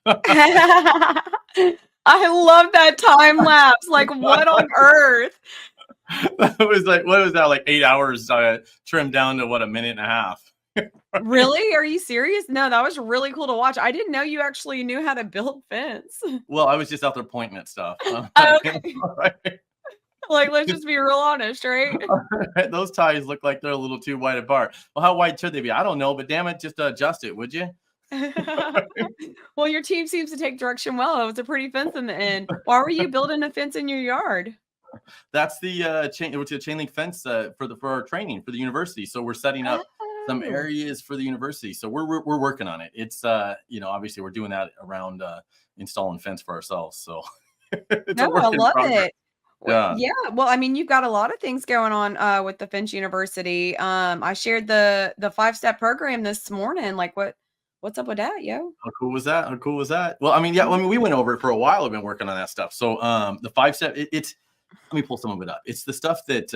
I love that time lapse. Like, what on earth? That was like, what was that, like 8 hours trimmed down to what, a minute and a half? Really? Are you serious? No, that was really cool to watch. I didn't know you actually knew how to build fence. Well, I was just out there pointing at stuff. Okay. Like, let's just be real honest, right? Those ties look like they're a little too wide apart. Well, how wide should they be? I don't know, but damn it, just adjust it, would you? Well, your team seems to take direction well. It was a pretty fence in the end. Why were you building a fence in your yard? That's the chain, which is a chain link fence for our training for the university. So we're setting up some Oh. areas for the university. So we're working on it. It's obviously we're doing that around installing fence for ourselves. So it's a No, work I in love progress. it. Yeah. Yeah, well, I mean, you've got a lot of things going on, with the Finch University. I shared the five-step program this morning. Like, what's up with that, yo? How cool was that? How cool was that? Well, I mean, yeah, I mean, we went over it for a while. I've been working on that stuff. So the 5 step, it's let me pull some of it up. It's the stuff that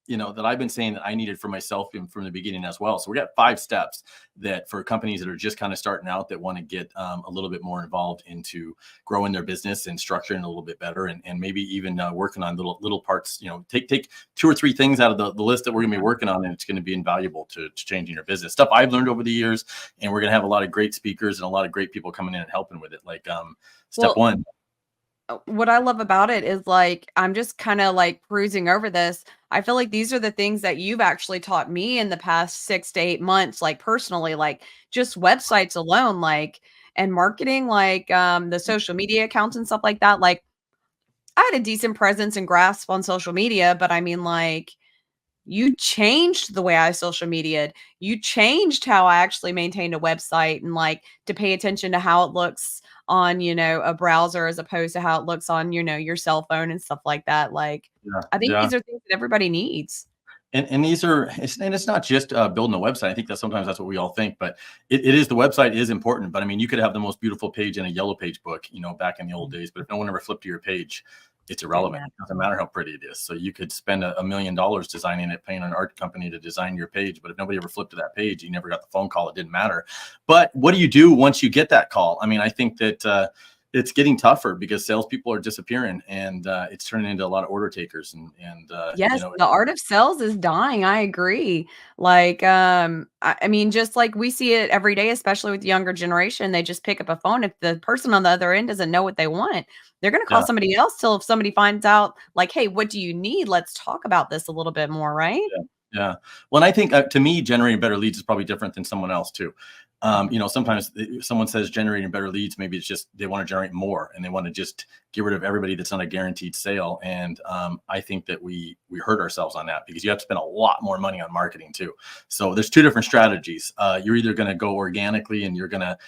that I've been saying that I needed for myself from the beginning as well. So we got 5 steps that for companies that are just kind of starting out that want to get a little bit more involved into growing their business and structuring a little bit better, and maybe even working on little parts. Take 2 or 3 things out of the list that we're going to be working on, and it's going to be invaluable to changing your business. Stuff I've learned over the years, and we're going to have a lot of great speakers and a lot of great people coming in and helping with it. Like step Well, one. what I love about it is, like, I'm just kinda, like, cruising over this. I feel like these are the things that you've actually taught me in the past 6 to 8 months, like, personally, like, just websites alone, like, and marketing, like, the social media accounts and stuff like that. Like, I had a decent presence and grasp on social media, but I mean, like, you changed the way I social media'd. You changed how I actually maintained a website and, like, to pay attention to how it looks on, a browser as opposed to how it looks on, your cell phone and stuff like that. Like, Yeah, I think yeah. these are things that everybody needs. And these are it's not just building a website. I think that sometimes that's what we all think, but it is, the website is important. But I mean, you could have the most beautiful page in a yellow page book, back in the old days. But if no one ever flipped to your page, it's Didn't irrelevant. matter. It doesn't matter how pretty it is. So you could spend $1 million designing it, paying an art company to design your page, but if nobody ever flipped to that page, you never got the phone call. It didn't matter. But what do you do once you get that call? I mean, I think that it's getting tougher because salespeople are disappearing, and it's turning into a lot of order takers, Yes, the art of sales is dying, I agree. Like, I mean, just like we see it every day, especially with the younger generation, they just pick up a phone. If the person on the other end doesn't know what they want, they're gonna call yeah. somebody else till if somebody finds out, like, "Hey, what do you need? Let's talk about this a little bit more," right? Yeah, yeah. Well, and I think to me, generating better leads is probably different than someone else too. Mhm. Sometimes someone says generating better leads, maybe it's just they want to generate more and they want to just get rid of everybody that's not a guaranteed sale. And I think that we hurt ourselves on that because you have to spend a lot more money on marketing too. So there's 2 different strategies. You're either going to go organically and you're gonna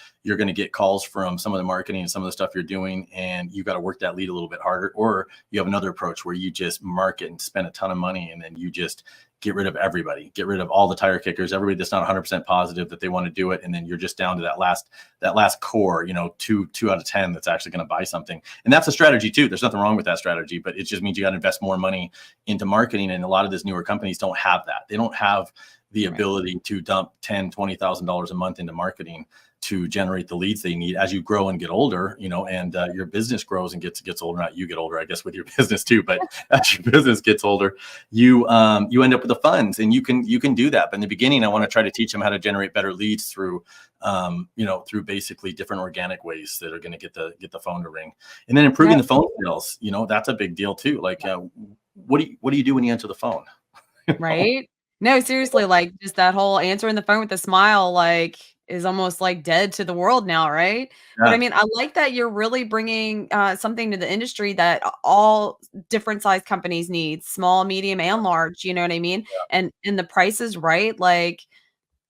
get calls from some of the marketing and some of the stuff you're doing, and you got to work that lead a little bit harder, or you have another approach where you just market and spend a ton of money and then you just get rid of everybody, get rid of all the tire kickers, everybody that's not 100% positive that they want to do it, and then you're just down to that last core, two out of 10 that's actually going to buy something. And that's a strategy too. There's nothing wrong with that strategy, but it just means you got to invest more money into marketing, and a lot of these newer companies don't have that. They don't have the Right. ability to dump $10,000-$20,000 a month into marketing to generate the leads they need as you grow and get older, and your business grows and gets older. Not you get older, I guess, with your business too, but as your business gets older, you end up with the funds, and you can do that. But in the beginning, I want to try to teach them how to generate better leads through through basically different organic ways that are going to get the phone to ring, and then improving No, the phone sales. That's a big deal too. Like, what do you do when you answer the phone? You know? right? No, seriously, like, just that whole answering the phone with a smile, like, is almost, like, dead to the world now, right? But, I Yeah, mean, I like that you're really bringing, something to the industry that all different size companies need, small, medium, and large, you know what I mean? And the price is right, like,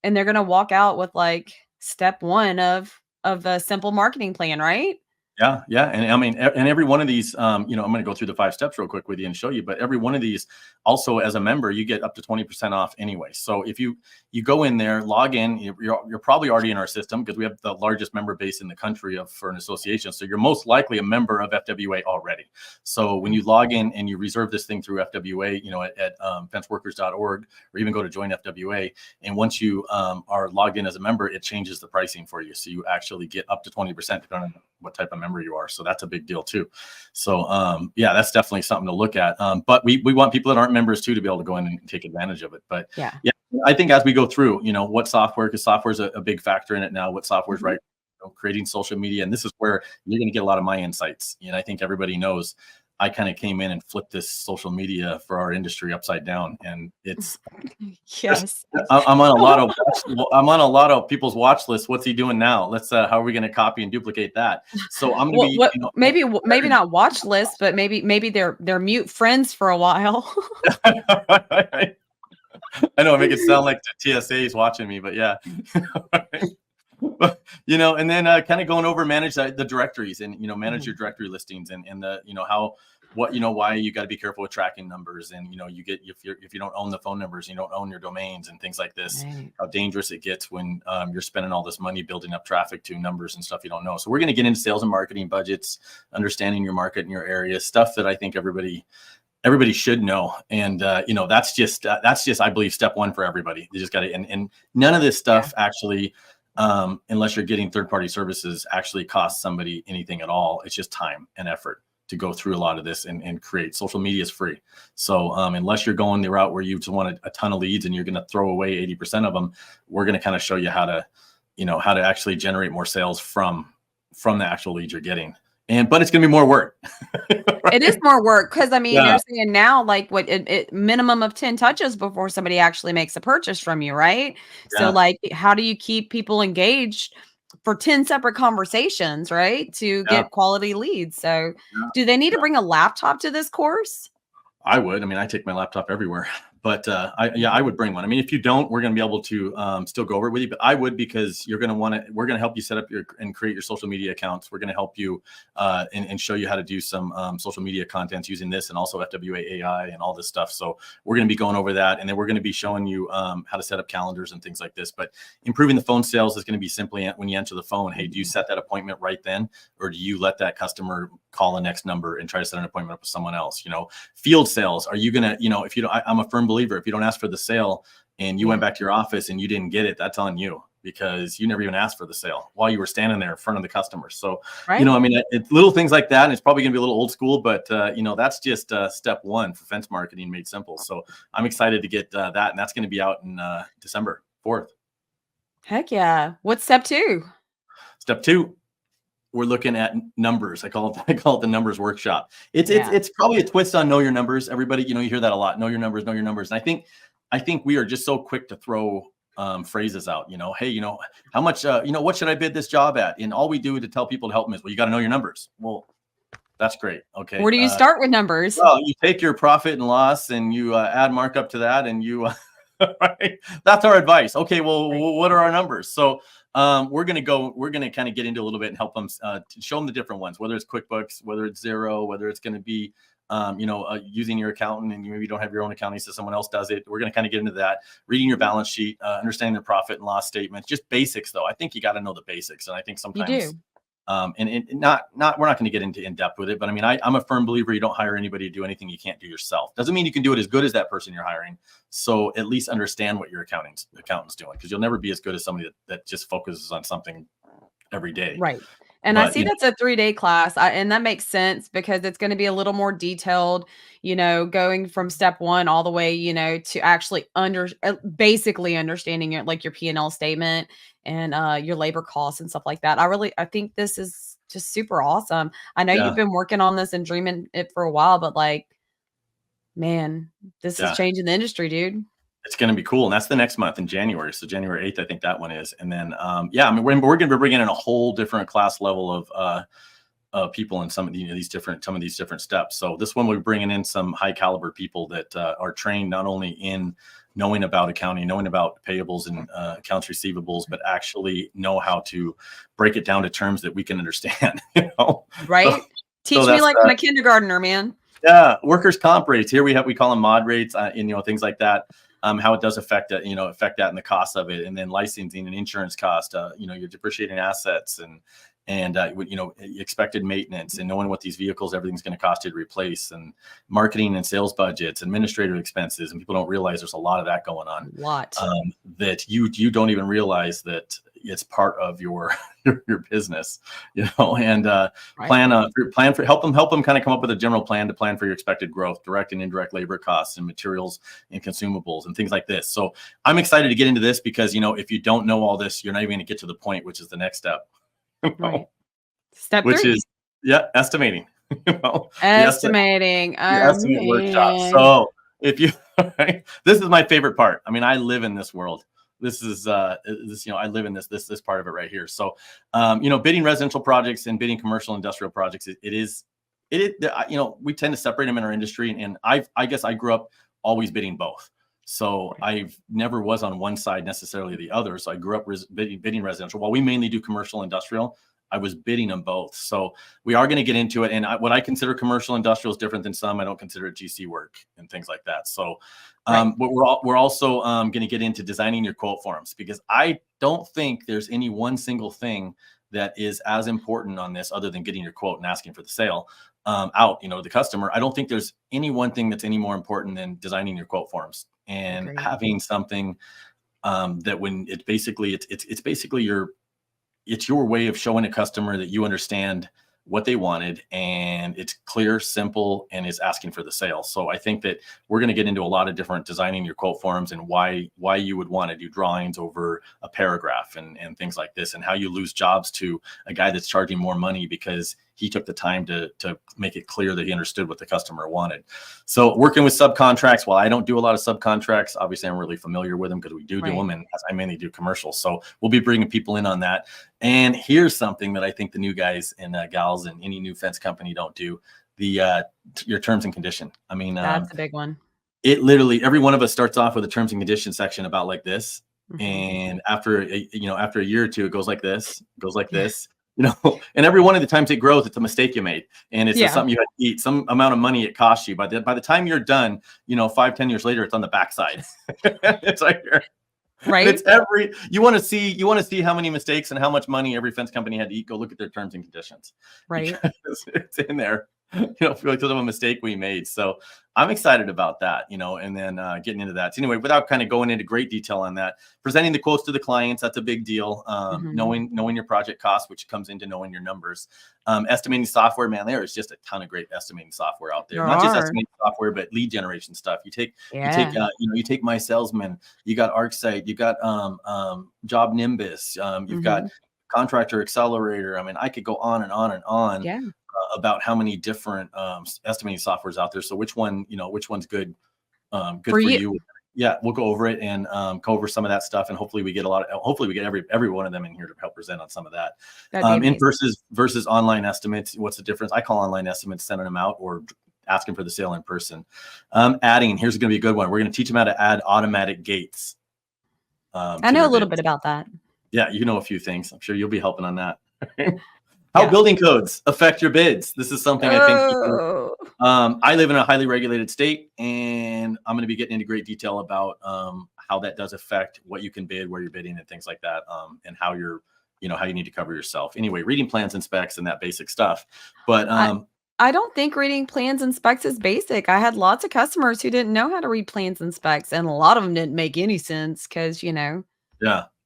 and they're gonna walk out with, like, step 1 of a simple marketing plan, right? Yeah, yeah, and I mean, and every one of these, you know, I'm going to go through the 5 steps real quick with you and show you. But every one of these, also as a member, you get up to 20% off anyway. So if you go in there, log in, you're probably already in our system because we have the largest member base in the country for an association. So you're most likely a member of FWA already. So when you log in and you reserve this thing through FWA, you know, at fenceworkers.org, or even go to join FWA, and once you are logged in as a member, it changes the pricing for you. So you actually get up to 20% depending on what type of member you are. So that's a big deal too. So yeah, that's definitely something to look at. But we want people that aren't members too to be able to go in and take advantage of it. But Yeah. yeah, I think as we go through, you know, what software, because software is a big factor in it now, what software is right, you know, creating social media. And this is where you're going to get a lot of my insights. And I think everybody knows I kind of came in and flipped this social media for our industry upside down. And it's Yes. I'm on a lot of I'm on a lot of people's watch lists. What's he doing now? Let's how are we going to copy and duplicate that? So I'm going to What, be, what you know, maybe not watch list, but maybe they're mute friends for a while. I know I make it sound like the TSA is watching me, but yeah. You know, and then kind of going over manage the directories and, you know, manage your directory listings and the, you know, how, what, you know, why you got to be careful with tracking numbers. And, you know, you get, if you don't own the phone numbers, you don't own your domains and things like this, Right. how dangerous it gets when you're spending all this money building up traffic to numbers and stuff you don't know. So we're going to get into sales and marketing budgets, understanding your market and your area, stuff that I think everybody should know. And you know, that's just I believe step one for everybody. You just got to, and none of this stuff actually, unless you're getting third-party services, actually costs somebody anything at all. It's just time and effort to go through a lot of this and create. Social media is free. So unless you're going the route where you just want a ton of leads and you're going to throw away 80% of them, we're going to kind of show you how to, you know, how to actually generate more sales from the actual leads you're getting. But it's going to be more work. It is more work because I mean, Yeah. they're saying now like what it minimum of 10 touches before somebody actually makes a purchase from you, right? So Yeah. like, how do you keep people engaged for 10 separate conversations, right? To Yeah. get quality leads. So Yeah. do they need to bring a laptop to this course? I would. I mean, I take my laptop everywhere, but I would bring one. I mean, if you don't, we're going to be able to still go over it with you. But I would, because you're going to want to. We're going to help you set up and create your social media accounts. We're going to help you and show you how to do some social media contents using this, and also FWA AI and all this stuff. So we're going to be going over that, and then we're going to be showing you how to set up calendars and things like this. But improving the phone sales is going to be simply when you enter the phone. Hey, do you set that appointment right then, or do you let that customer call the next number and try to set an appointment up with someone else? You know, field sales, are you gonna, you know, if you don't, I'm a firm believer, if you don't ask for the sale and you went back to your office and you didn't get it, that's on you, because you never even asked for the sale while you were standing there in front of the customer. So you know, I mean, it's little things like that, and it's probably gonna be a little old school, but you know, that's just step one for fence marketing made simple. So I'm excited to get that, and that's going to be out in December 4th. Heck yeah. What's step 2? Step 2, we're looking at numbers. I call it the numbers workshop. It's probably a twist on know your numbers. Everybody, you know, you hear that a lot. Know your numbers, know your numbers. And I think we are just so quick to throw phrases out, you know, hey, you know, how much, you know, what should I bid this job at? And all we do to tell people to help them is, well, you got to know your numbers. Well, that's great. Okay. Where do you start with numbers? Well, you take your profit and loss and you add markup to that, and you, right? That's our advice. Okay. Well, what are our numbers? So we're going to kind of get into a little bit and help them to show them the different ones, whether it's QuickBooks, whether it's Xero, whether it's going to be, you know, using your accountant, and you maybe don't have your own accounting, so someone else does it. We're going to kind of get into that, reading your balance sheet, understanding the profit and loss statements, just basics though. I think you got to know the basics. And I think sometimes You do. and not we're not going to get into in depth with it, but I mean, I'm a firm believer you don't hire anybody to do anything you can't do yourself. Doesn't mean you can do it as good as that person you're hiring. So at least understand what your accountant's doing, because you'll never be as good as somebody that just focuses on something every day. Right. And I see that's a 3-day class, and that makes sense because it's going to be a little more detailed, you know, going from step 1 all the way, you know, to actually basically understanding your like your P&L statement and your labor costs and stuff like that. I think this is just super awesome. I know you've been working on this and dreaming it for a while, but like, man, this is changing the industry, dude. It's going to be cool. And that's the next month in January. So January 8th, I think that one is. And then, yeah, I mean, we're going to be bringing in a whole different class level people in some of these different steps. So this one, we're bringing in some high caliber people that are trained not only in knowing about accounting, knowing about payables and accounts receivables, but actually know how to break it down to terms that we can understand. Right? So, Teach me like I'm a kindergartner, man. Yeah, workers' comp rates. Here we call them mod rates, and things like that. How it does affect that, affect that and the cost of it, and then licensing and insurance cost. Your depreciating assets and expected maintenance, and knowing what these vehicles, everything's going to cost you to replace, and marketing and sales budgets, administrative expenses, and people don't realize there's a lot of that going on. A lot. That you don't even realize that it's part of your business, and plan for help them kind of come up with a general plan to plan for your expected growth, direct and indirect labor costs and materials and consumables and things like this. So I'm excited to get into this because if you don't know all this, you're not even going to get to the point, which is the next step. Right. Step which 3 is estimating. Estimating. The estimate workshop. So if you this is my favorite part. I mean, I live in this world. This is I live in this part of it right here. So bidding residential projects and bidding commercial industrial projects, we tend to separate them in our industry, and I guess I grew up always bidding both. So I've never was on one side necessarily the other. So I grew up bidding residential. While we mainly do commercial industrial, I was bidding them both. So we are going to get into it. And what I consider commercial industrial is different than some. I don't consider it GC work and things like that. So but we're also going to get into designing your quote forms, because I don't think there's any one single thing that is as important on this other than getting your quote and asking for the sale out, the customer. I don't think there's any one thing that's any more important than designing your quote forms and having something that when it's basically your way of showing a customer that you understand what they wanted, and it's clear, simple, and is asking for the sale. So I think that we're going to get into a lot of different designing your quote forms and why you would want to do drawings over a paragraph and things like this, and how you lose jobs to a guy that's charging more money because he took the time to make it clear that he understood what the customer wanted. So working with subcontracts, while I don't do a lot of subcontracts, obviously I'm really familiar with them because we do them, and I mainly do commercials. So we'll be bringing people in on that. And here's something that I think the new guys and gals and any new fence company don't do: your terms and condition. I mean, that's a big one. It literally, every one of us starts off with a terms and conditions section about like this. And after a year or two, it goes like this, this. And every one of the times it grows, it's a mistake you made, and it's just something you had to eat, some amount of money it costs you. By the time you're done, 5-10 years later, it's on the backside. It's like here. Right. It's you want to see how many mistakes and how much money every fence company had to eat. Go look at their terms and conditions. Right. It's in there. Because of a mistake we made. So I'm excited about that, and then getting into that. So anyway, without kind of going into great detail on that, presenting the quotes to the clients, that's a big deal. Knowing your project cost, which comes into knowing your numbers. Estimating software, man, there is just a ton of great estimating software out there. Not just estimating software, but lead generation stuff. You take My Salesman, you got ArcSight, you got Job Nimbus, you've got Contractor Accelerator. I mean, I could go on and on and on. Yeah. About how many different estimating softwares out there. So which one's good for you? Yeah, we'll go over it and go over some of that stuff, and hopefully we get every one of them in here to help present on some of that. In versus online estimates, what's the difference? I call online estimates sending them out or asking for the sale in person. Adding, here's going to be a good one. We're going to teach them how to add automatic gates. I know a little bit about that. Yeah, you know a few things. I'm sure you'll be helping on that. How building codes affect your bids. This is something I think I live in a highly regulated state, and I'm going to be getting into great detail about how that does affect what you can bid, where you're bidding, and things like that, and how how you need to cover yourself. Anyway, reading plans and specs and that basic stuff. But I don't think reading plans and specs is basic. I had lots of customers who didn't know how to read plans and specs, and a lot of them didn't make any sense because got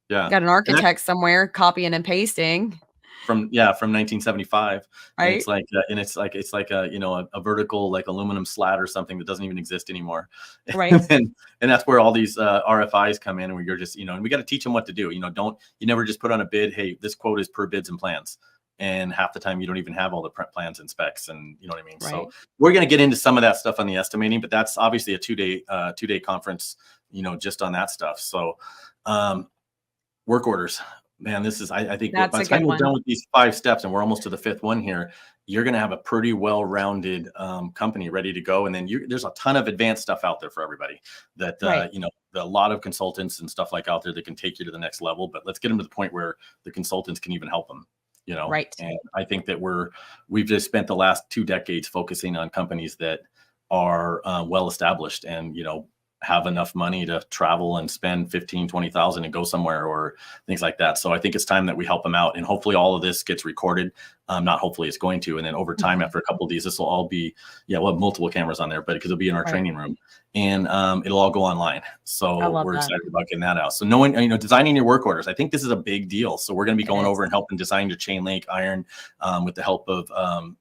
an architect somewhere copying and pasting. From 1975, right? And it's like a vertical like aluminum slat or something that doesn't even exist anymore, right? and that's where all these RFIs come in, and you're just and we got to teach them what to do. You never just put on a bid, hey, this quote is per bids and plans, and half the time you don't even have all the plans and specs, and you know what I mean. Right. So we're going to get into some of that stuff on the estimating, but that's obviously a two-day conference, just on that stuff. So work orders. Man, this is, I think That's by a the time good we're one. done with these 5 steps and we're almost to the 5th one here, you're going to have a pretty well-rounded company ready to go. And then there's a ton of advanced stuff out there for everybody that, Right. a lot of consultants and stuff like out there that can take you to the next level, but let's get them to the point where the consultants can even help them, Right. and I think that we've just spent the last 2 decades focusing on companies that are well established and, have enough money to travel and spend 15, 20,000 and go somewhere or things like that. So I think it's time that we help them out, and hopefully all of this gets recorded. Not hopefully, it's going to. And then over time, after a couple of these, this will all be, we'll have multiple cameras on there, but because it'll be in our Right. training room, and it'll all go online. I So love we're that. excited about getting that out. So knowing, designing your work orders, I think this is a big deal. So we're going to be It going is. over and helping design your chain link iron with the help of,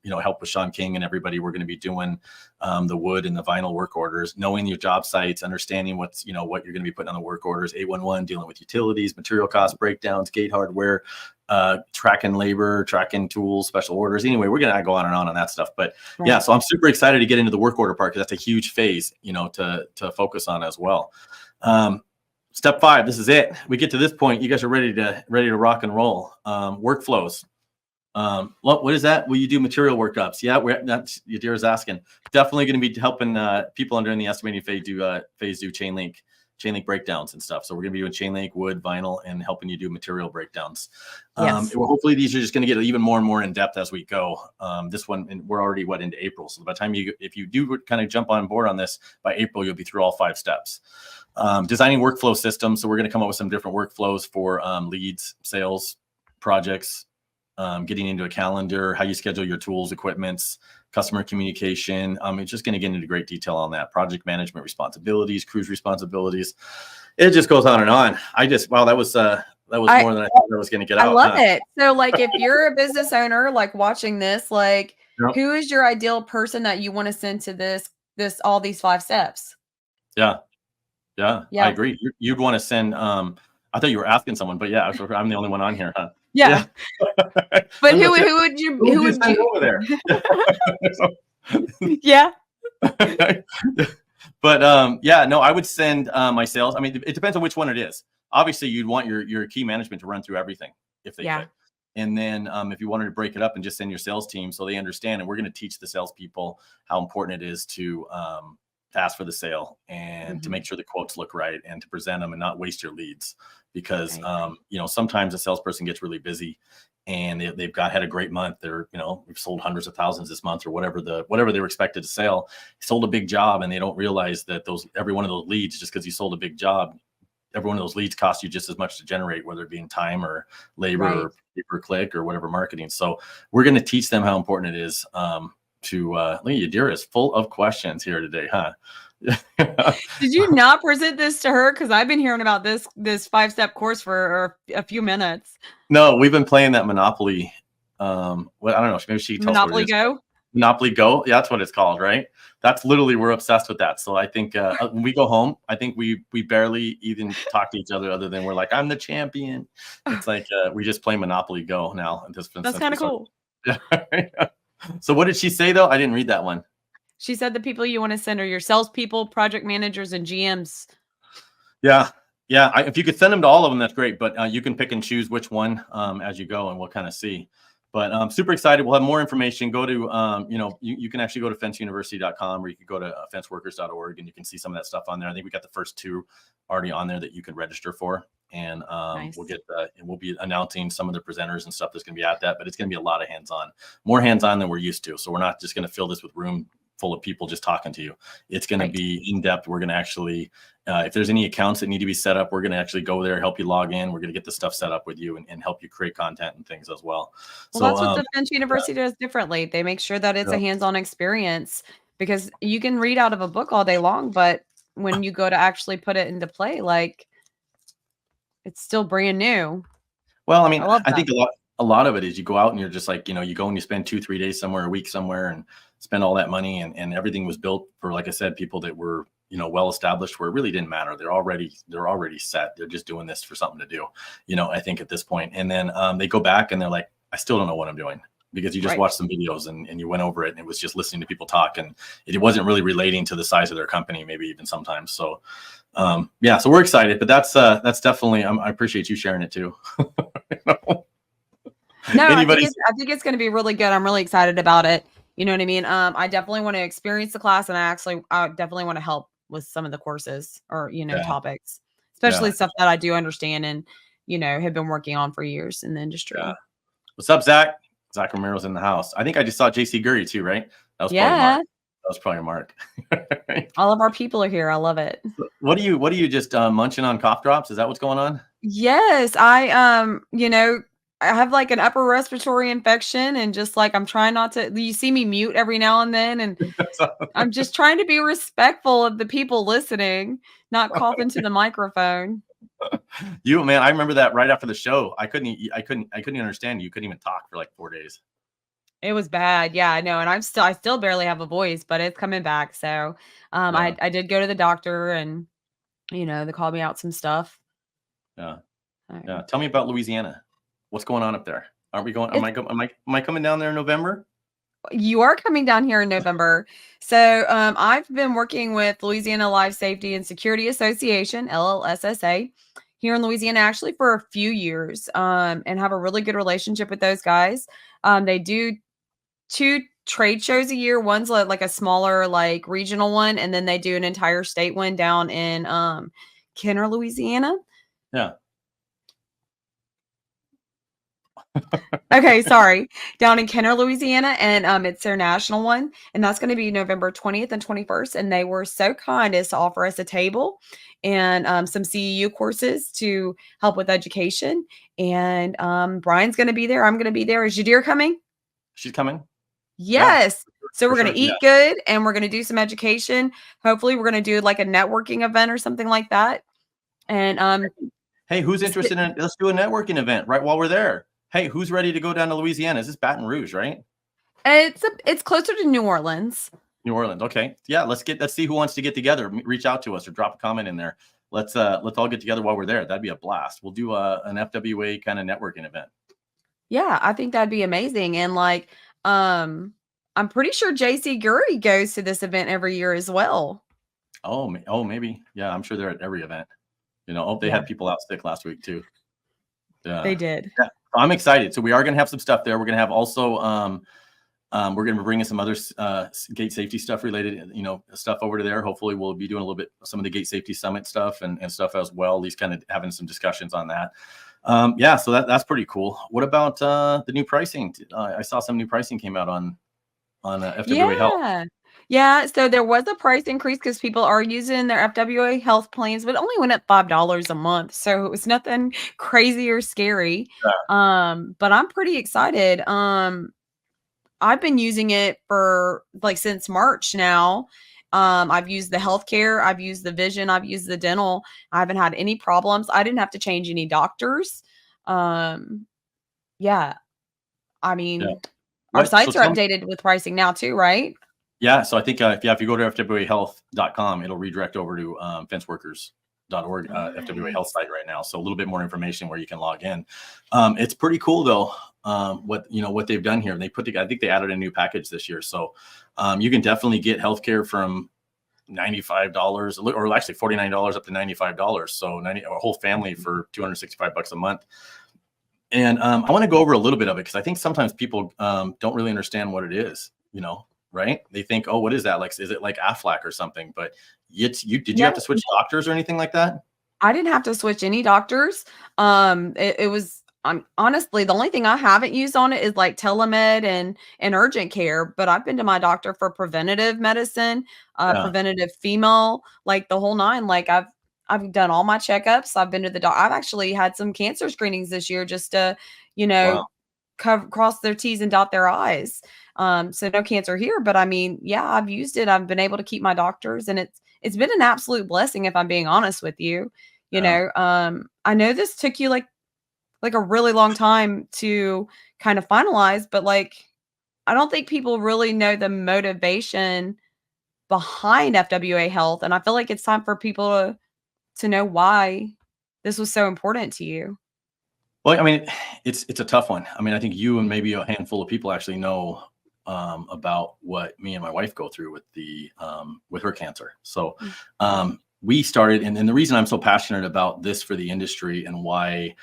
help with Sean King and everybody. We're going to be doing the wood and the vinyl work orders, knowing your job sites, understanding what you're going to be putting on the work orders, 811, dealing with utilities, material cost breakdowns, gate hardware, tracking labor, tracking tools, special orders. Anyway, we're going to go on and on that stuff. But Right. yeah, so I'm super excited to get into the work order part, because that's a huge phase, to focus on as well. Step 5, this is it. We get to this point, you guys are ready to rock and roll. Workflows. What is that? Will you do material workups? Yeah, that's Yadira's asking. Definitely going to be helping people under in the estimating phase do chain link breakdowns and stuff. So we're going to be doing chain link, wood, vinyl, and helping you do material breakdowns. Yes. Hopefully these are just going to get even more and more in depth as we go. This one, and we're already into April. So by the time if you do kind of jump on board on this, by April, you'll be through all 5 steps. Designing workflow systems. So we're going to come up with some different workflows for leads, sales, projects, getting into a calendar, how you schedule your tools, equipments, customer communication. It's just going to get into great detail on that. Project management responsibilities, cruise responsibilities. It just goes on and on. Wow, that was more than I thought I was going to get out. I love it. So like, if you're a business owner, like watching this, like Yep. who is your ideal person that you want to send to all these 5 steps? Yeah, I agree. You'd want to send, I thought you were asking someone, but yeah, I'm the only one on here, huh? Yeah. But who would you send over there? Yeah. But no, I would send my sales. I mean, it depends on which one it is. Obviously, you'd want your key management to run through everything if they could. And then if you wanted to break it up and just send your sales team so they understand, and we're going to teach the salespeople how important it is to ask for the sale and to make sure the quotes look right and to present them and not waste your leads, because sometimes a salesperson gets really busy and they've had a great month. They're, we've sold hundreds of thousands this month or whatever they were expected to sell, sold a big job, and they don't realize that every one of those leads, just because you sold a big job, every one of those leads cost you just as much to generate, whether it be in time or labor or pay per click or whatever marketing. So we're going to teach them how important it is to look at Yadira is full of questions here today, huh? Did you not present this to her? Because I've been hearing about this 5-step course for a few minutes. No, we've been playing that Monopoly. I don't know. Maybe she tells Monopoly Go. Monopoly Go. Yeah, that's what it's called, right? That's literally, we're obsessed with that. So I think when we go home, I think we barely even talk to each other than we're like, I'm the champion. It's like we just play Monopoly Go now. That's kind of cool. Yeah. So what did she say though? I didn't read that one. She said the people you want to send are your salespeople, project managers, and GMs. Yeah. If you could send them to all of them, that's great. But you can pick and choose which one as you go, and we'll kind of see. But I'm super excited. We'll have more information. Go to, you can actually go to fenceuniversity.com, or you could go to fenceworkers.org, and you can see some of that stuff on there. I think we got the first 2 already on there that you can register for. And Nice. we'll be announcing some of the presenters and stuff that's going to be at that. But it's going to be a lot of hands-on, more hands-on than we're used to. So we're not just going to fill this with room full of people just talking to you. It's going to be in depth. We're going to actually, if there's any accounts that need to be set up, we're going to actually go there, help you log in. We're going to get the stuff set up with you and help you create content and things as well. Well, that's what the Fence University does differently. They make sure that it's a hands-on experience, because you can read out of a book all day long, but when you go to actually put it into play, like, it's still brand new. Well, I mean, I think a lot of it is you go out and you're just like, you go and you spend 2-3 days somewhere, a week somewhere, and spend all that money, and everything was built for, like I said, people that were, well established, where it really didn't matter. They're already set. They're just doing this for something to do, I think at this point. And then they go back and they're like, I still don't know what I'm doing, because you just watched some videos and you went over it, and it was just listening to people talk, and it wasn't really relating to the size of their company, maybe even sometimes. So so we're excited, but that's definitely, I appreciate you sharing it too. No, Anybody? I think it's gonna be really good. I'm really excited about it. You know what I mean? I definitely want to experience the class, and I definitely want to help with some of the courses or, Yeah, topics, yeah, especially stuff that I do understand and, have been working on for years in the yeah. industry. What's up, Zach? Zach Romero's in the house. I think I just saw JC Gurry too, right? That was probably Mark. Yeah. That was probably Mark. All of our people are here. I love it. What are you just munching on cough drops? Is that what's going on? Yes, I have like an upper respiratory infection and just like I'm trying not to you see me mute every now and then and I'm just trying to be respectful of the people listening, not cough into the microphone. You, man, I remember that right after the show. I couldn't understand you. You couldn't even talk for like 4 days. It was bad. Yeah, I know. And I still barely have a voice, but it's coming back. So, Yeah, I did go to the doctor and, they called me out some stuff. yeah, yeah. Um, Tell me about Louisiana. What's going on up there? Aren't we going? it's Am I coming down there in November? You are coming down here in November. So, I've been working with Louisiana Life Safety and Security Association, LLSSA, here in Louisiana actually for a few years, and have a really good relationship with those guys. They do two trade shows a year. One's like a smaller, like regional one, and then they do an entire state one down in Kenner, Louisiana. Yeah. Okay, sorry. Down in Kenner, Louisiana, and it's their national one, and that's going to be November 20th and 21st. And they were so kind as to offer us a table and some CEU courses to help with education. And Brian's going to be there. I'm going to be there. Is Jadir coming? She's coming. Yeah, Yes. So for we're going sure. to Yeah. eat good and we're going to do some education. Hopefully, we're going to do like a networking event or something like that. And Hey, who's interested in? Let's do a networking event right while we're there. Hey, who's ready to go down to Louisiana? Is this Baton Rouge, right? it's closer to New Orleans. New Orleans. Okay. Yeah, let's see who wants to get together. Reach out to us or drop a comment in there. Let's all get together while we're there. That'd be a blast. We'll do an FWA kind of networking event. Yeah, I think that'd be amazing. And like, I'm pretty sure JC Gurry goes to this event every year as well. Oh, maybe. Yeah, I'm sure they're at every event. They Yeah, had people out sick last week too. they did. Yeah, I'm excited. So we are going to have some stuff there. We're going to have also, we're going to be bringing some other gate safety stuff related, stuff over to there. Hopefully we'll be doing a little bit, some of the gate safety summit stuff and stuff as well. At least kind of having some discussions on that. Yeah, so that's pretty cool. What about the new pricing? I saw some new pricing came out on FWA Health. Yeah. Yeah, so there was a price increase because people are using their FWA health plans, but it only went up $5 a month. So it was nothing crazy or scary. But I'm pretty excited. I've been using it for like since March now. I've used the healthcare, I've used the vision, I've used the dental. I haven't had any problems. I didn't have to change any doctors. Um, yeah, I Yeah. mean, our So sites are updated with pricing now too, right? Yeah, so I think if you go to fwahealth.com, it'll redirect over to fenceworkers.org FWA Health site right now. So a little bit more information where you can log in. It's pretty cool though. What they've done here. And I think they added a new package this year. So you can definitely get healthcare from $95 or actually $49 up to $95. So a whole family for $265 a month. And I want to go over a little bit of it because I think sometimes people don't really understand what it is, right? They think, oh, what is that? Like, is it like Aflac or something? But did you have to switch doctors or anything like that? I didn't have to switch any doctors. It was honestly the only thing I haven't used on it is like telemed and urgent care. But I've been to my doctor for preventative medicine, preventative female, like the whole nine. Like I've done all my checkups. I've been to the doc. I've actually had some cancer screenings this year just to, Wow. cross their T's and dot their I's. So no cancer here, but I mean, yeah, I've used it. I've been able to keep my doctors and it's been an absolute blessing if I'm being honest with you. I know this took you like a really long time to kind of finalize, but like I don't think people really know the motivation behind FWA Health. And I feel like it's time for people to know why this was so important to you. Well, I mean, it's a tough one. I mean, I think you and maybe a handful of people actually know about what me and my wife go through with her cancer. So we started, and the reason I'm so passionate about this for the industry and why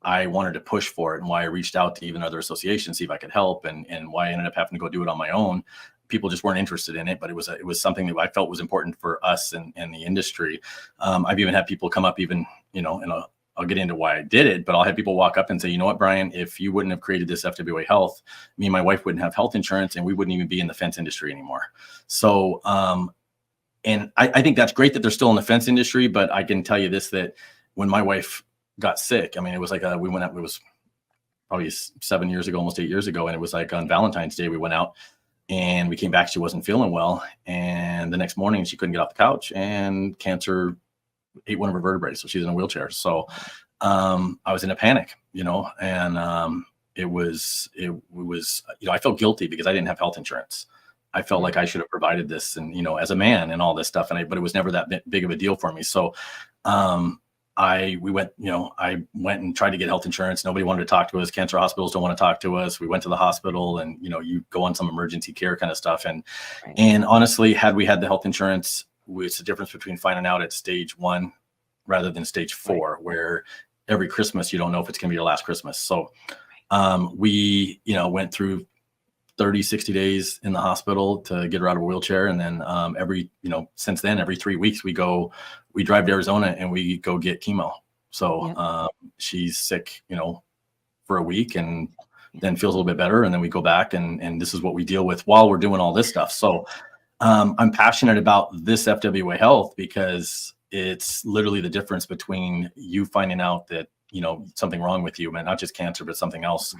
I wanted to push for it, and why I reached out to even other associations, see if I could help, and why I ended up having to go do it on my own. People just weren't interested in it, but it was something that I felt was important for us and the industry. I've even had people come up, even, and I'll get into why I did it, but I'll have people walk up and say, you know what, Brian, if you wouldn't have created this FWA Health, me and my wife wouldn't have health insurance, and we wouldn't even be in the fence industry anymore. So, and I think that's great that they're still in the fence industry, but I can tell you this, that when my wife got sick, I mean, it was like, we went out, it was probably 7 years ago, almost 8 years ago. And it was like on Valentine's Day, we went out and we came back, she wasn't feeling well. And the next morning she couldn't get off the couch, and cancer ate one of her vertebrae. So she's in a wheelchair. So, I was in a panic, and, it was, I felt guilty because I didn't have health insurance. I felt like I should have provided this, and, as a man and all this stuff. But it was never that big of a deal for me. So, I went and tried to get health insurance. Nobody wanted to talk to us. Cancer hospitals don't want to talk to us. We went to the hospital, and, you go on some emergency care kind of stuff. And honestly, had we had the health insurance, it's the difference between finding out at stage 1 rather than stage 4, where every Christmas, you don't know if it's going to be your last Christmas. So, we, went through 30, 60 days in the hospital to get her out of a wheelchair. And then, since then, every 3 weeks we drive to Arizona and we go get chemo. So, she's sick, for a week, and then feels a little bit better. And then we go back, and this is what we deal with while we're doing all this stuff. So, I'm passionate about this FWA Health because it's literally the difference between you finding out that, something wrong with you, not just cancer, but something else,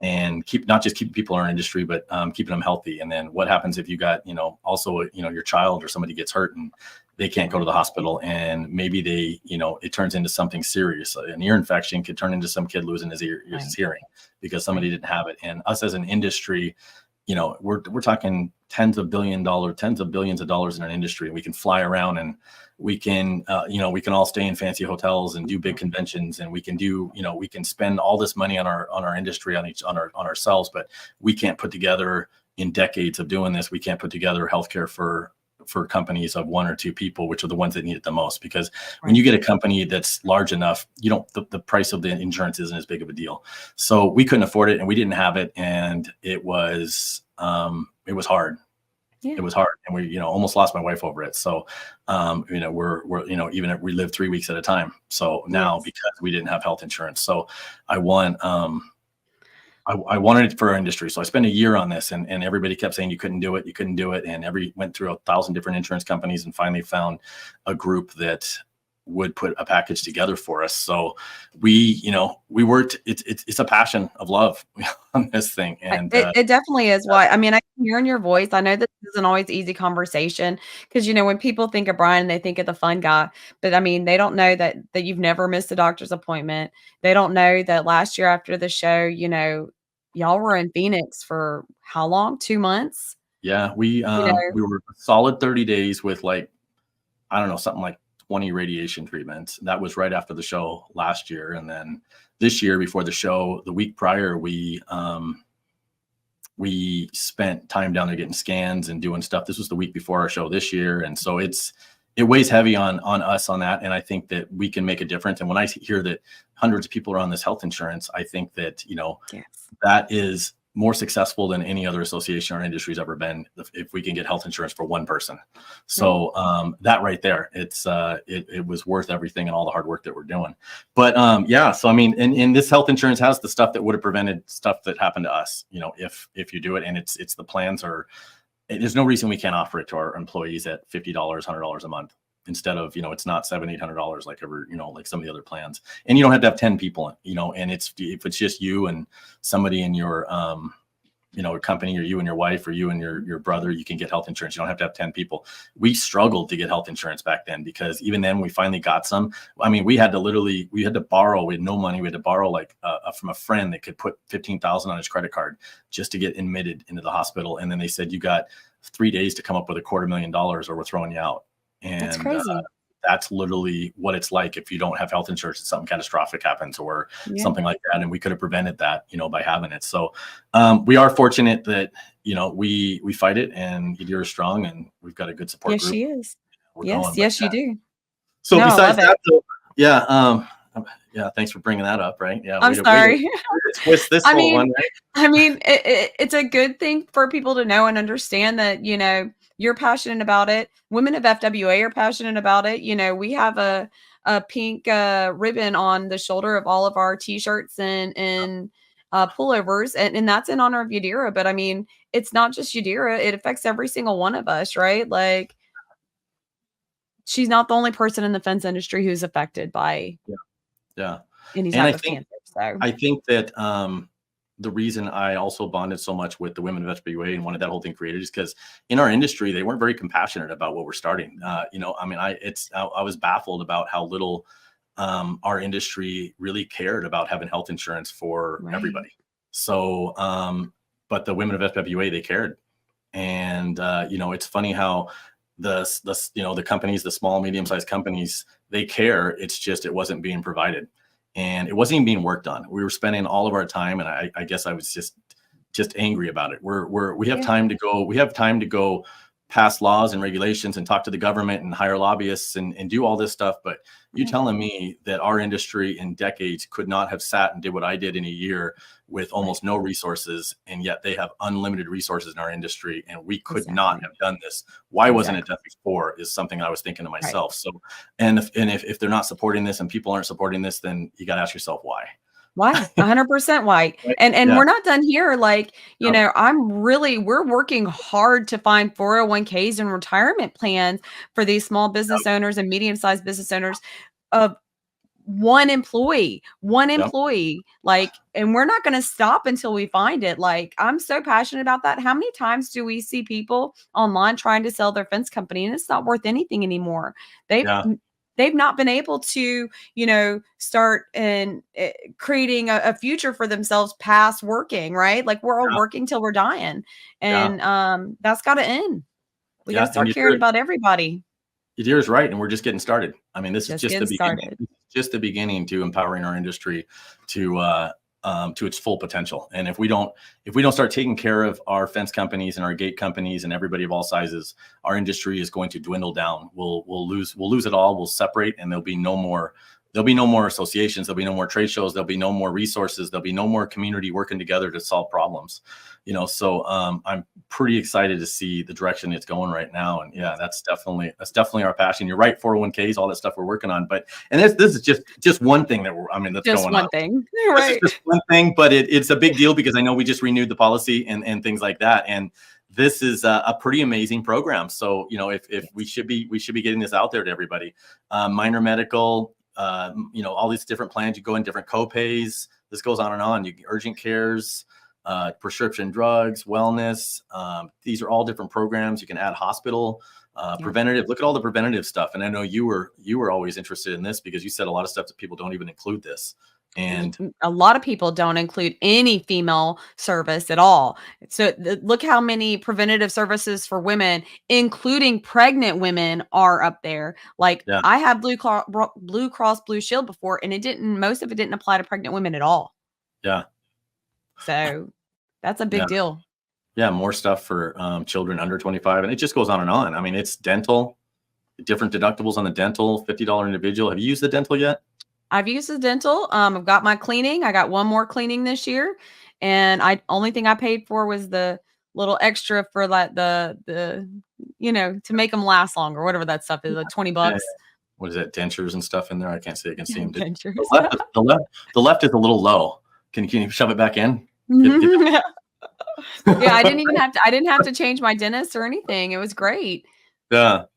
and not just keeping people in our industry, but keeping them healthy. And then what happens if you got, also, your child or somebody gets hurt and they can't go to the hospital, and maybe they, it turns into something serious. An ear infection could turn into some kid losing his hearing because somebody didn't have it. And us as an industry, we're talking tens of billions of dollars in an industry. We can fly around, and we can, we can all stay in fancy hotels and do big conventions, and we can do, we can spend all this money on our industry, on ourselves, but we can't put together, in decades of doing this, we can't put together healthcare for companies of 1 or 2 people, which are the ones that need it the most. Because when you get a company that's large enough, the price of the insurance isn't as big of a deal. So we couldn't afford it, and we didn't have it. And it was hard. Yeah. It was hard. And we, almost lost my wife over it. So, we're even we live 3 weeks at a time. So now, because we didn't have health insurance, so I wanted it for our industry. So I spent a year on this, and everybody kept saying you couldn't do it. And went through 1,000 different insurance companies, and finally found a group that would put a package together for us. So we worked, it's a passion of love on this thing. And it definitely is. Why, I mean, I can hear in your voice. I know this isn't always easy conversation, because, when people think of Brian, they think of the fun guy, but I mean, they don't know that you've never missed a doctor's appointment. They don't know that last year after the show, y'all were in Phoenix for how long? 2 months? Yeah, we were a solid 30 days with, like, I don't know, something like 20 radiation treatments. That was right after the show last year. And then this year, before the show, the week prior, we spent time down there getting scans and doing stuff. This was the week before our show this year. And so it weighs heavy on us on that. And I think that we can make a difference. And when I hear that hundreds of people are on this health insurance, I think that, that is more successful than any other association our industry's ever been, if we can get health insurance for one person. So that right there, it was worth everything and all the hard work that we're doing. But so I mean, and this health insurance has the stuff that would have prevented stuff that happened to us, if you do it. And it's the plans there's no reason we can't offer it to our employees at $50, $100 a month, instead of, it's not $700, $800 like like some of the other plans. And you don't have to have 10 people, and if it's just you and somebody in your, company, or you and your wife, or you and your brother, you can get health insurance. You don't have to have 10 people. We struggled to get health insurance back then, because even then we finally got some. I mean, we had to borrow, we had no money. We had to borrow from a friend that could put $15,000 on his credit card just to get admitted into the hospital. And then they said, you got 3 days to come up with $250,000 or we're throwing you out. And that's crazy. That's literally what it's like if you don't have health insurance and something catastrophic happens, or something like that. And we could have prevented that, by having it. So we are fortunate that, we fight it, and you're strong, and we've got a good support group. Yes, she is. Yes, you do. So besides that, though, Yeah, thanks for bringing that up, right? Yeah, I'm way to sorry. twist this I whole mean one, right? I mean, it's a good thing for people to know and understand that, you're passionate about it. Women of FWA are passionate about it. We have a pink ribbon on the shoulder of all of our t-shirts and pullovers, and that's in honor of Yadira. But I mean, it's not just Yadira; it affects every single one of us, right? Like, she's not the only person in the fence industry who's affected by Yeah, yeah. any And type of cancer. So, I think that the reason I also bonded so much with the women of FWA and wanted that whole thing created is because in our industry they weren't very compassionate about what we're starting. I mean, I was baffled about how little our industry really cared about having health insurance for right. everybody. So, but the women of FWA, they cared. And it's funny how the companies, the small medium sized companies, they care. It's just it wasn't being provided, and it wasn't even being worked on. We were spending all of our time, and I guess I was just angry about it. We have Yeah. time to go. We have time to go pass laws and regulations and talk to the government and hire lobbyists and do all this stuff. But you Right. telling me that our industry in decades could not have sat and did what I did in a year with Right. almost no resources, and yet they have unlimited resources in our industry, and we could not Exactly. have done this. Why wasn't it Exactly. done before? Is something I was thinking to Right. myself. So, and if they're not supporting this and people aren't supporting this, then you got to ask yourself why. Why? 100% why. Right? And Yeah. we're not done here. Like, Yep. we're working hard to find 401ks and retirement plans for these small business owners and medium-sized business owners of one Yep. employee. Like, and we're not going to stop until we find it. Like, I'm so passionate about that. How many times do we see people online trying to sell their fence company and it's not worth anything anymore? They've Yeah. they've not been able to, start and creating a future for themselves past working, right? Like, we're all Yeah. working till we're dying. Yeah. And that's got to end. We got to Yeah. And start caring about everybody. Your is right, and we're just getting started. I mean, this is Just just the getting beginning. started. This is just the beginning to empowering our industry to its full potential. And if we don't start taking care of our fence companies and our gate companies and everybody of all sizes, our industry is going to dwindle down. We'll lose it all. We'll separate, and there'll be no more. There'll be no more associations. There'll be no more trade shows. There'll be no more resources. There'll be no more community working together to solve problems. So I'm pretty excited to see the direction it's going right now. And yeah, that's definitely our passion. You're right, 401ks, all that stuff we're working on. And this is just one thing that's Just going on. one thing. This is Right. just one thing, but it's a big deal because I know we just renewed the policy and things like that. And this is a pretty amazing program. So if we should be getting this out there to everybody. Minor medical, all these different plans. You go in different co-pays. This goes on and on. You urgent cares. Prescription drugs, wellness. These are all different programs. You can add hospital, Yeah. preventative. Look at all the preventative stuff. And I know you were always interested in this because you said a lot of stuff that people don't even include this. And A lot of people don't include any female service at all. So look how many preventative services for women, including pregnant women, are up there. Like, yeah, I have Blue Cross Blue Shield before, and most of it didn't apply to pregnant women at all. yeah, So that's a yeah, big deal. yeah. More stuff for children under 25, and it just goes on and on. I mean, it's dental, different deductibles on the dental, $50 individual. Have you used the dental yet? I've used the dental. I've got my cleaning. I got one more cleaning this year, and only thing I paid for was the little extra for like the to make them last longer, whatever that stuff is, like 20 Yeah. bucks. What is that? Dentures and stuff in there. I can't see. I can see them. The Dentures. left is a little low. Can you shove it back in? Get Yeah, I didn't have to change my dentist or anything. It was great. the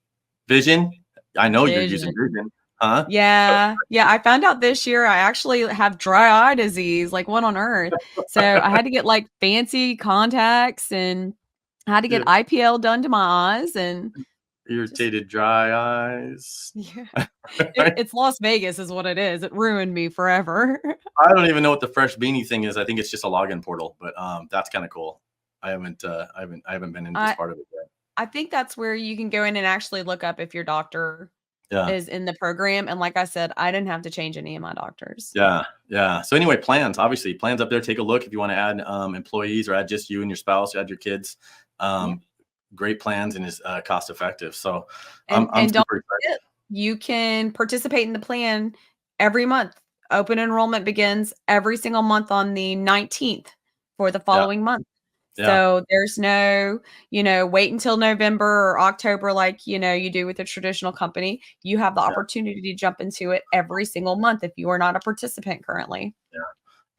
vision. I know you're using Vision. vision, huh? Yeah. Yeah, I found out this year I actually have dry eye disease, like, what on earth? So, I had to get, like, fancy contacts, and I had to get Yeah. IPL done to my eyes, and just Irritated dry eyes. yeah. It's Las Vegas is what it is. It ruined me forever. I don't even know what the fresh beanie thing is. I think it's just a login portal, but that's kind of cool. I haven't been in this I part of it yet. I think that's where you can go in and actually look up if your doctor Yeah. is in the program, and like I said, I didn't have to change any of my doctors. Yeah. Yeah. So anyway, obviously plans up there. Take a look if you want to add employees or add just you and your spouse, add your kids. Yeah. Great plans and is cost effective. So And I'm don't super excited. forget, you can participate in the plan every month. Open enrollment begins every single month on the 19th for the Yeah. following month. Yeah. So there's no, wait until November or October like, you do with a traditional company. You have the Yeah. opportunity to jump into it every single month if you are not a participant currently. Yeah.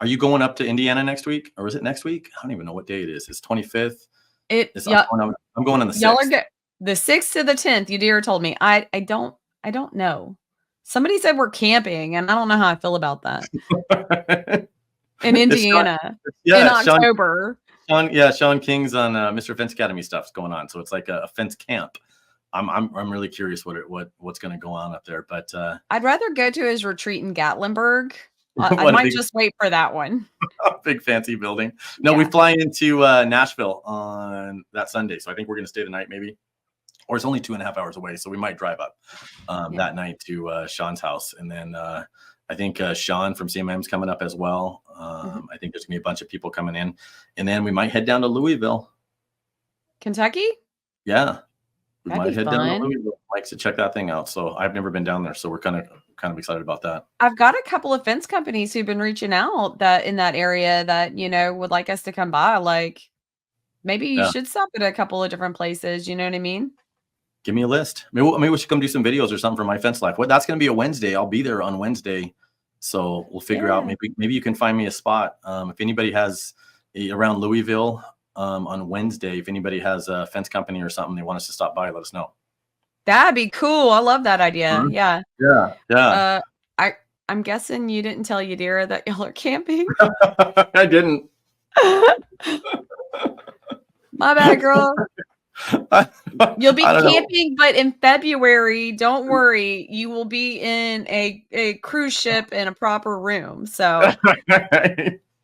Are you going up to Indiana next week, or is it next week? I don't even know what day it is. It's 25th. Yeah, I'm going on the y'all are 6th. good. The 6th to the 10th, you dear told me. I don't know. Somebody said we're camping, and I don't know how I feel about that. In It's Sean, Indiana in yeah, October. Sean King's on Mr. Fence Academy stuff's going on, so it's like a fence camp. I'm really curious what's going to go on up there, but I'd rather go to his retreat in Gatlinburg. I what a might just wait for that one. big fancy building. No, we Yeah. fly into Nashville on that Sunday, so I think we're going to stay the night maybe, or it's only 2.5 hours away, so we might drive up that night to Sean's house, and then I think Sean from CMM is coming up as well. I think there's gonna be a bunch of people coming in, and then we might head down to Louisville. Kentucky? Yeah, we That'd might be head down to fun. Louisville. Likes to check that thing out. So I've never been down there, so we're kind of excited about that. I've got a couple of fence companies who've been reaching out that in that area that, would like us to come by. Like, maybe you Yeah, should stop at a couple of different places. You know what I mean? give me a list. Maybe we should come do some videos or something for my fence life. Well, that's gonna be a Wednesday. I'll be there on Wednesday, so we'll figure out. Yeah. Maybe you can find me a spot. If anybody has around Louisville on Wednesday, if anybody has a fence company or something they want us to stop by, let us know. That'd be cool. I love that idea. Mhm. Yeah. Yeah, yeah. Uh, I'm guessing you didn't tell Yadira that y'all are camping. I didn't. My bad, girl. I You'll be don't know. camping, but in February, don't worry, you will be in a cruise ship in a proper room. So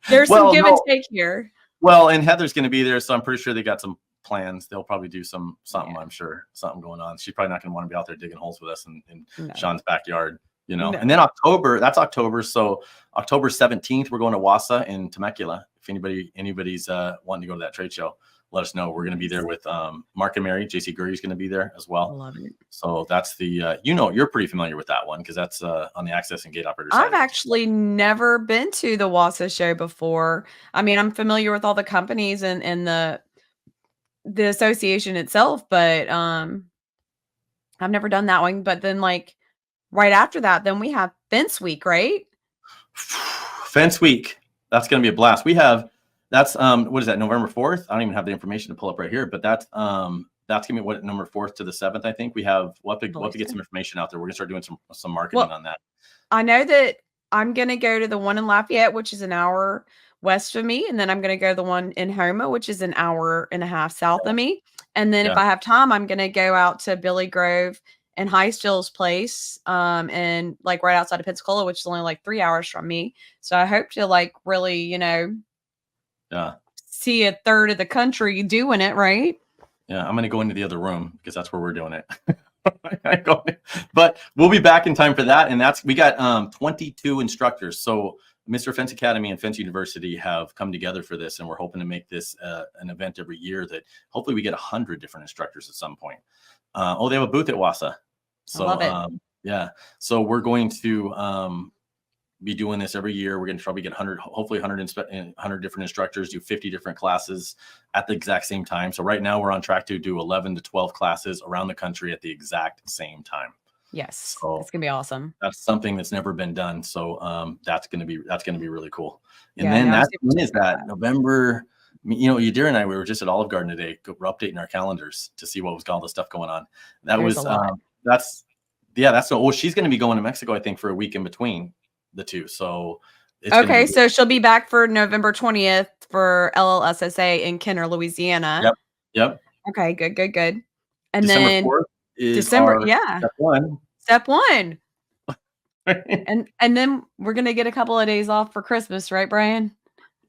there's some Well, give and no. take here. Well, and Heather's going to be there, so I'm pretty sure they got some plans. They'll probably do something. Yeah. I'm sure something going on. She's probably not going to want to be out there digging holes with us in No. Sean's backyard, No. And then October, that's October. So October 17th, we're going to Wassa in Temecula. If anybody's wanting to go to that trade show, let us know. We're going to be there with Mark and Mary. JC Gurry's going to be there as I well. love it. So that's the you're pretty familiar with that one because that's on the access and gate operator side. I've actually never been to the WASA show before. I mean, I'm familiar with all the companies and the association itself, but I've never done that one. But then like right after that, then we have Fence Week, right? Fence Week. That's going to be a blast. That's what is that, November 4th? I don't even have the information to pull up right here, but that's going to be what, November 4th to the 7th, I think. We'll have to get some information out there. We're going to start doing some marketing on that. I know that I'm going to go to the one in Lafayette, which is an hour west of me, and then I'm going to go to the one in Houma, which is an hour and a half south of me. And then if I have time, I'm going to go out to Billy Grove and Highstill's place, and like right outside of Pensacola, which is only like 3 hours from me. So I hope to like really, see a third of the country doing it, right? Yeah, I'm going to go into the other room because that's where we're doing it. But we'll be back in time for that. And we got 22 instructors. So Mr. Fence Academy and Fence University have come together for this. And we're hoping to make this an event every year that hopefully we get 100 different instructors at some point. They have a booth at Wassa. So, I love it. Yeah. So we're going to be doing this every year. We're going to probably get 100 different instructors, do 50 different classes at the exact same time. So right now we're on track to do 11 to 12 classes around the country at the exact same time. Yes. So it's going to be awesome. That's something that's never been done. So that's going to be really cool. And Yeah, then when is that? November. Yadira and I, we were just at Olive Garden today. We're updating our calendars to see what was all the stuff going on. She's going to be going to Mexico, I think, for a week in between the two. So okay, so she'll be back for November 20th for LLSSA in Kenner, Louisiana. Yep. Okay, good. And December then 4th is December, step one. and then we're gonna get a couple of days off for Christmas, right, Brian?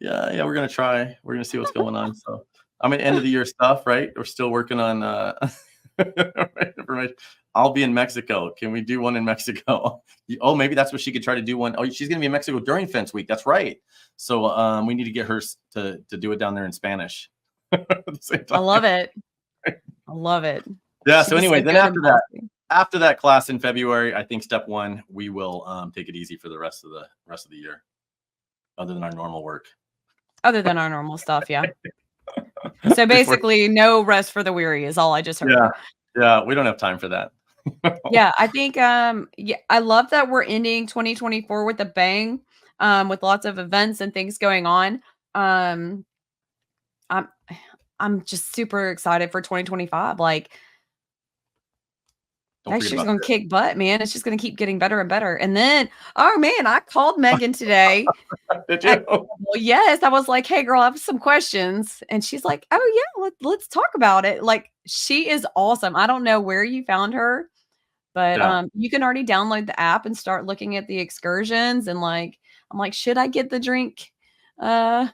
Yeah, we're gonna try. We're gonna see what's going on. So end of the year stuff, right? We're still working on information. I'll be in Mexico. Can we do one in Mexico? Oh, maybe that's what she could try to do one. Oh, she's going to be in Mexico during Fence Week. That's right. So we need to get her to do it down there in Spanish. At the same time. I love it. I love it. Yeah. So anyway, then after that, after that class in February, I think step one, we will take it easy for the rest of the year, other than our normal work. Other than our normal stuff, yeah. So Before, basically, no rest for the weary is all I just yeah, heard. yeah, we don't have time for that. Yeah, I think, yeah, I love that we're ending 2024 with a bang, with lots of events and things going on. Um, I'm I'm just super excited for 2025. Like, Don't next forget year's about gonna kick butt, man. It's just gonna keep getting better and better. And then, oh man, I called Megan today. this. Did I you? Well, yes, I was like, "Hey, girl, I have some questions," and she's like, "Oh yeah, let's talk about it." Like, she is awesome. I don't know where you found her, but Yeah. you can already download the app and start looking at the excursions. And like, I'm like, should I get the drink, uh,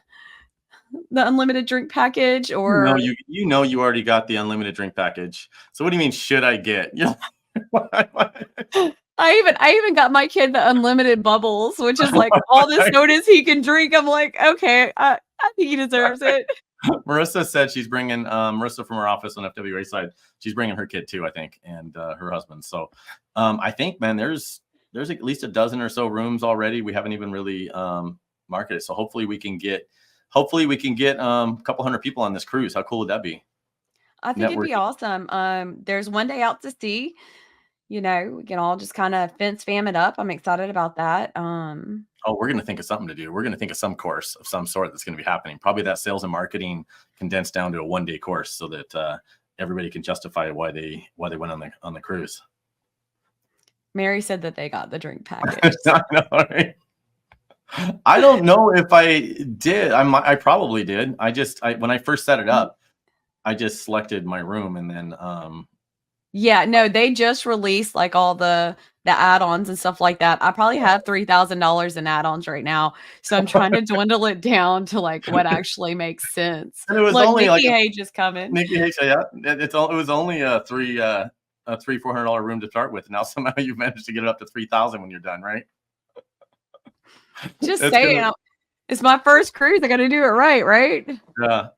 the unlimited drink package, or You already got the unlimited drink package. So what do you mean? Should I get? You know, I even got my kid the unlimited bubbles, which is like all the sodas he can drink. I'm like, okay, I think he deserves it. Marissa said she's bringing Marissa from her office on FWA side. She's bringing her kid too, I think, and her husband. So I think, man, there's at least a dozen or so rooms already. We haven't even really marketed. So hopefully we can get a couple hundred people on this cruise. How cool would that be? I think it'd be Networking. awesome. There's one day out to sea. We can all just kind of fence fam it up. I'm excited about that. Oh, we're going to think of something to do. We're going to think of some course of some sort that's going to be happening. Probably that sales and marketing condensed down to a 1-day course, so that everybody can justify why they went on the cruise. Mary said that they got the drink package. I know, right? I don't know if I did. I probably did. When I first set it up, I just selected my room, and then Yeah, no, they just released like all the add-ons and stuff like that. I probably have $3,000 in add-ons right now, so I'm trying to dwindle it down to like what actually makes sense. and it was Look, only like Nikki Page is coming. Nikki H. Yeah, it was only a $400 room to start with. Now somehow you've managed to get it up to 3,000 when you're done, right? Just It's saying, gonna, it's my first cruise. I got to do it right, right?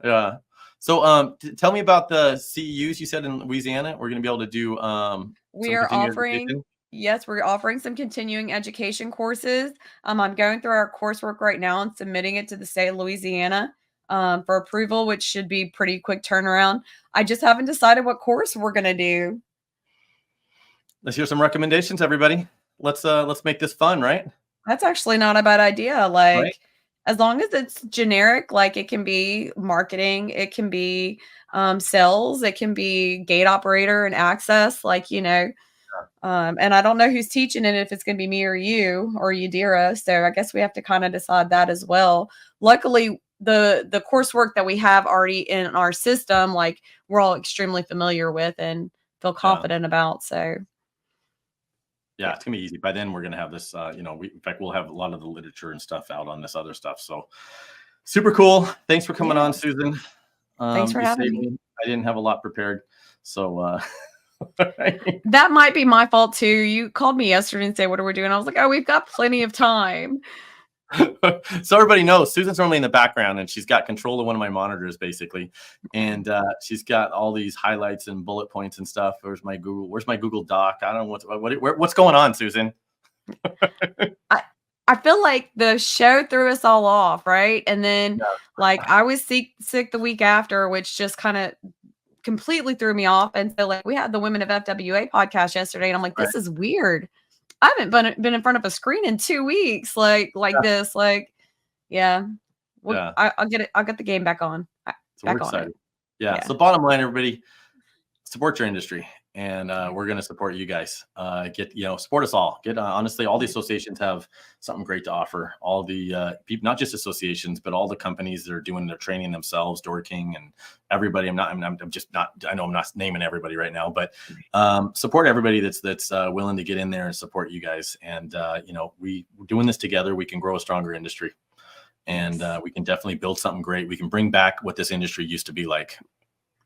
yeah. So tell me about the CEUs you said in Louisiana. We're going to be able to do We some are continuing offering, education. yes, we're offering some continuing education courses. I'm going through our coursework right now and submitting it to the state of Louisiana for approval, which should be pretty quick turnaround. I just haven't decided what course we're going to do. Let's hear some recommendations, everybody. Let's make this fun, right? That's actually not a bad idea. Right. Like, as long as it's generic, like it can be marketing, it can be sales, it can be gate operator and access, and I don't know who's teaching it, if it's going to be me or you or Yadira. So I guess we have to kind of decide that as well. Luckily, the coursework that we have already in our system, like we're all extremely familiar with and feel confident about. So Yeah, it's gonna be easy. By then, we're gonna have this. In fact, we'll have a lot of the literature and stuff out on this other stuff. So, super cool. Thanks for coming yeah, on, Susan. thanks for You having saved me. me. I didn't have a lot prepared, so That might be my fault too. You called me yesterday and said, "What are we doing?" I was like, "Oh, we've got plenty of time." so everybody knows Susan's normally in the background, and she's got control of one of my monitors basically, and she's got all these highlights and bullet points and stuff. Where's my Google Doc? I don't know what's going on, Susan. I feel like the show threw us all off, right? And then, Yeah. like, I was sick the week after, which just kind of completely threw me off. And so, like, we had the Women of FWA podcast yesterday, and I'm like, Right. this is weird. I haven't been in front of a screen in 2 weeks, like Yeah. this. Like, yeah. Well, Yeah. I'll get it. I'll get the game back on. So we're Back on it. excited. Yeah. Yeah. So bottom line, everybody, support your industry, and we're going to support you guys. Support us all. Honestly, all the associations have something great to offer. All the people, not just associations, but all the companies that are doing their training themselves, Door King and everybody. I'm just not. I know I'm not naming everybody right now, but support everybody that's willing to get in there and support you guys. And we're doing this together. We can grow a stronger industry. And we can definitely build something great. We can bring back what this industry used to be like.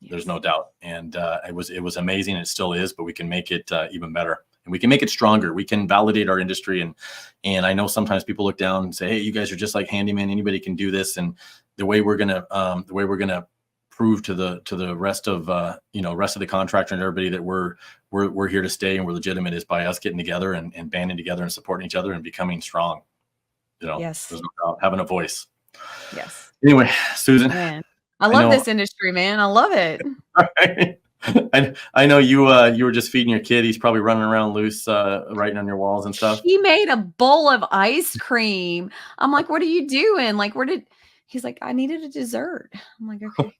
There's no doubt. And it was amazing. It still is, but we can make it even better, and we can make it stronger. We can validate our industry. And I know sometimes people look down and say, hey, you guys are just like handyman. Anybody can do this. And the way we're gonna prove to the rest of rest of the contractor and everybody that we're here to stay and we're legitimate is by us getting together and banding together and supporting each other and becoming strong. Yes. There's no doubt, having a voice. Yes. Anyway, Susan, Man, I love know, this industry, man. I love it. I know you were just feeding your kid. He's probably running around loose, writing on your walls and stuff. He made a bowl of ice cream. I'm like, what are you doing? Like, he's like, I needed a dessert. I'm like, okay.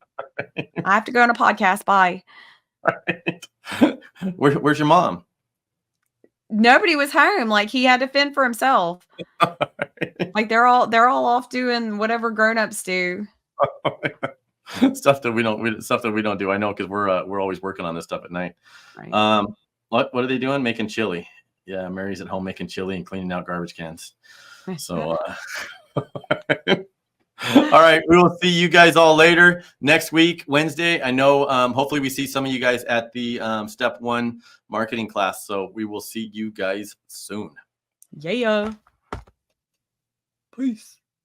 I have to go on a podcast. Bye. Right. Where's your mom? Nobody was home. Like, he had to fend for himself. Like they're all off doing whatever grown-ups do. Stuff that we don't do. I know, because we're always working on this stuff at night. Right. What are they doing? Making chili. Yeah, Mary's at home making chili and cleaning out garbage cans. So all right, we will see you guys all later next week, Wednesday. I know, hopefully we see some of you guys at the Step 1 marketing class. So we will see you guys soon. Yeah. Peace.